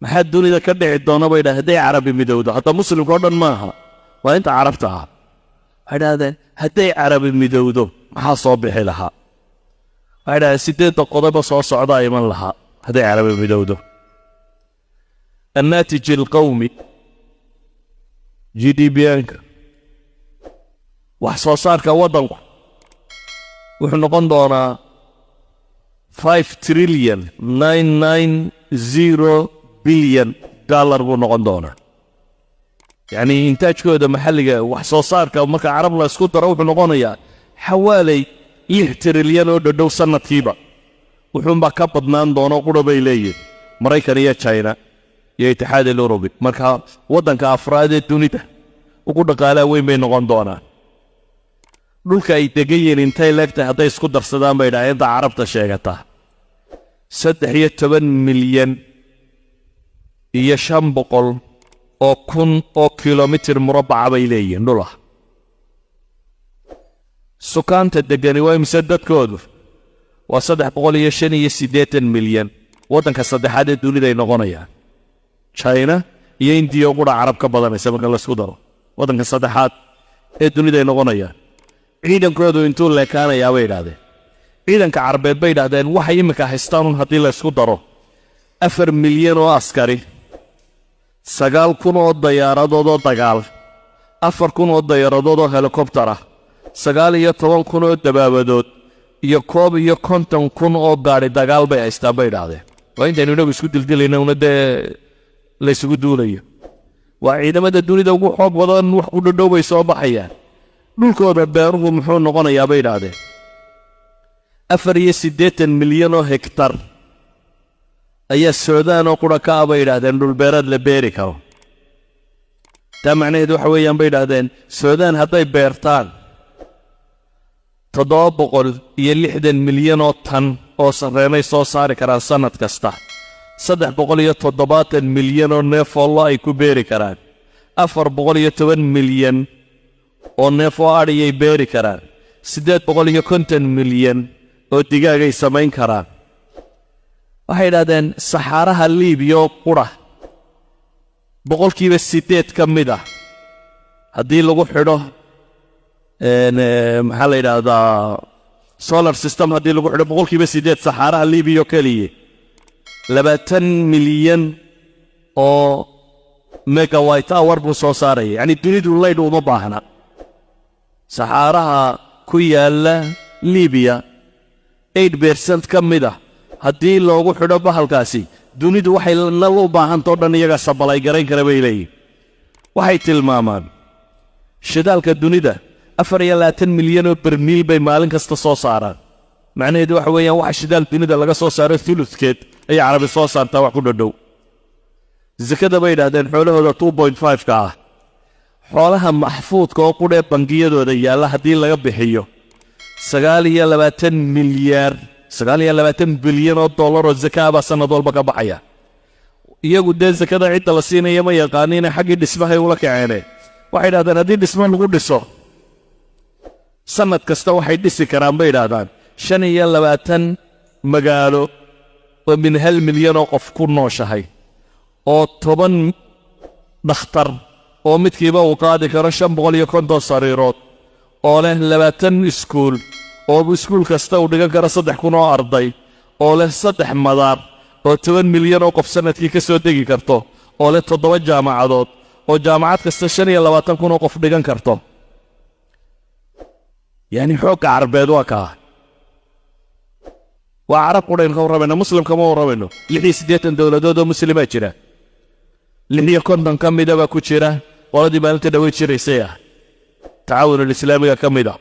maxaa dunida ka dhici doona bay yidhahdeen hadday carabi midowdo hadda muslimka oo dhan maaha waa inta carabta ah waxay yidhahdeen hadday carabi midowdo maxaa soo bixi lahaa waxay yidhahdeen 8 qodob soo socda iman lahaa hadday carabi midowdo الناتج القومي GDP انك wax soo saarka wadanku wuxuu noqon doonaa 5 trillion 990 billion dollar buu noqon doonaa يعني intaajkooda maxalliga wax soo saarka marka carab la isku daro wuxuu noqonayaa xawaalay 6 trillion oo dhow sanadkiiba wuxuu ba ka badnaan doona qurubay leeyahay Mareykan iyo China iyo Itixaad Yurubi marka wadanka afraad ee dunida ugu dhaqaalaha weyn bay noqon doonaa dhulka ay degayeen intay leegtahay hadday isku darsadaan bay dhaayeen carabta sheegata 13 milyan iyo 500 oo kun oo kiiloomitir murabbac bay leeyihiin dhul ah sukaanta degani waa imse dadkoodu waa 385 milyan wadanka saddexaad ee dunida ay noqonayaan China iyo India ugu carab ka badanaysa marka la isku daro wadanka saddexaad ee dunida ay noqonayaan ciidankoodu intuu leekaanaya way yiraahdeen ciidanka carabeed bay yiraahdeen waxa imika haystaan hadii la isku daro 4 milyan oo askari 9,000 oo diyaaradood oo dagaal 4,000 oo diyaaradood oo helicopter ah 19,000 oo dabaabadood iyo 51,000 oo gaari dagaal bay haystaan bay yiraahdeen waa inta inuu isku dildilayna una la isugu duulayo waa ciidamada dunida ugu xoog badan wax u dhadhow bay soo baxayaan dhulkooda beeruhu muxuu noqonayaa bay yiraahdeen 84 milyan oo hektar ayaa Suudaan oo qura ka bay yiraahdeen dhul beereed la beeri karo taa macnaheedu waxa weeyaan bay yiraahdeen Suudaan hadday beertaan 760 milyan oo tan oo sarreynay soo saari karaan sanad kasta 370 milyan oo neef oo ay ku beeri karaan 410 milyan oo neef oo ay beeri karaan 850 milyan oo digaag ay samayn karaan waxay yiraahdeen saxaraha Liibiya qura boqolkiiba 8 ka mid ah hadii lagu xidho maxaa la yiraahdaa solar system hadii lagu xidho boqolkiiba 8 saxaraha Liibiya kaliya 20 milyan oo megawatt hour buu soo saaray yani dunidu leeyd uma baahna saxaraha ku yaala Liibiya 8% ka mid ah hadii loogu xidho bahalkaasi dunidu waxay la u baahanto dhan iyaga sabalay gareyn kara bay leeyihiin waxay tilmaamaan shidaalka dunida 24 milyan oo barmiil bay maalin kasta soo saaraan macnaheedu waxa weeyaan wax shidaal dunida laga soo saaro thuluthkeed ay carabi soo saartaa wax ku dhadhow zakada bay yiraahdeen xoolahooda 2.5 ka ah xoolaha maxfuudka oo qudhe bangiyadooda yaala hadii laga bixiyo 29 milyan 29 bilyan oo dollar oo zakada sanad walba ka baxaya iyagu de zakada cid la siinaya ma yaqaaniin xaqi dhismaha ula kaceen waxay yiraahdeen hadii dhismo lagu dhiso sanad kasta waxay dhisi karaan bay yiraahdaan 25 magaalo oo min 1 milyan oo qof ku nooshahay oo 10 dhakhtar oo midkiiba uu qaadi karo 550 sariirood oo leh 20 iskuul oo iskuul kasta uu dhigan karo 3,000 oo arday oo leh 3 madaar oo 10 milyan oo qof sanadkii ka soo degi karto oo leh 7 jaamacadood oo jaamacad kasta 25,000 oo qof dhigan karto يعني حوك عربيد وكا وعرب قرين كوربنا مسلم كما وربنا لحي سديت دولة دودو مسلمات جرا لحي يكون كم دبا كوتشرا ولدي بالنت دوي تشريسيا تعاون الاسلامي كم دا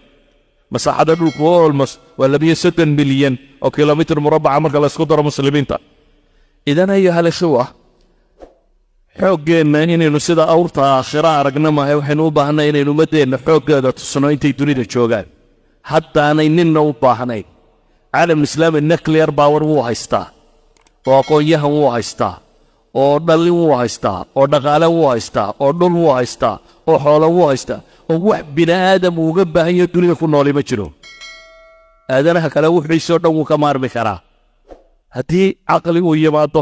مساحه الكول ولا 160 مليون او كيلومتر مربع marka la isku daro muslimiinta idan ay hal shuwa xooggeena inaynu sida awrta aakhira aragna ma waxaynu u baahnaa inaynu madeena xooggeeda tusno intay dunida joogaan hatta aanay ninna u baahnayn caalam islaami nuclear power wuu haystaa oo aqoonyahan wuu haystaa oo dhalin wuu haystaa oo dhaqaale wuu haystaa oo dhul wuu haystaa oo xoolo wuu haystaa oo wax bini'aadam uga baahan yahay dunida ku nool ma jiro aadanaha kale wuxuu soo dhow ka maarmi karaa haddii aqli uu yimaado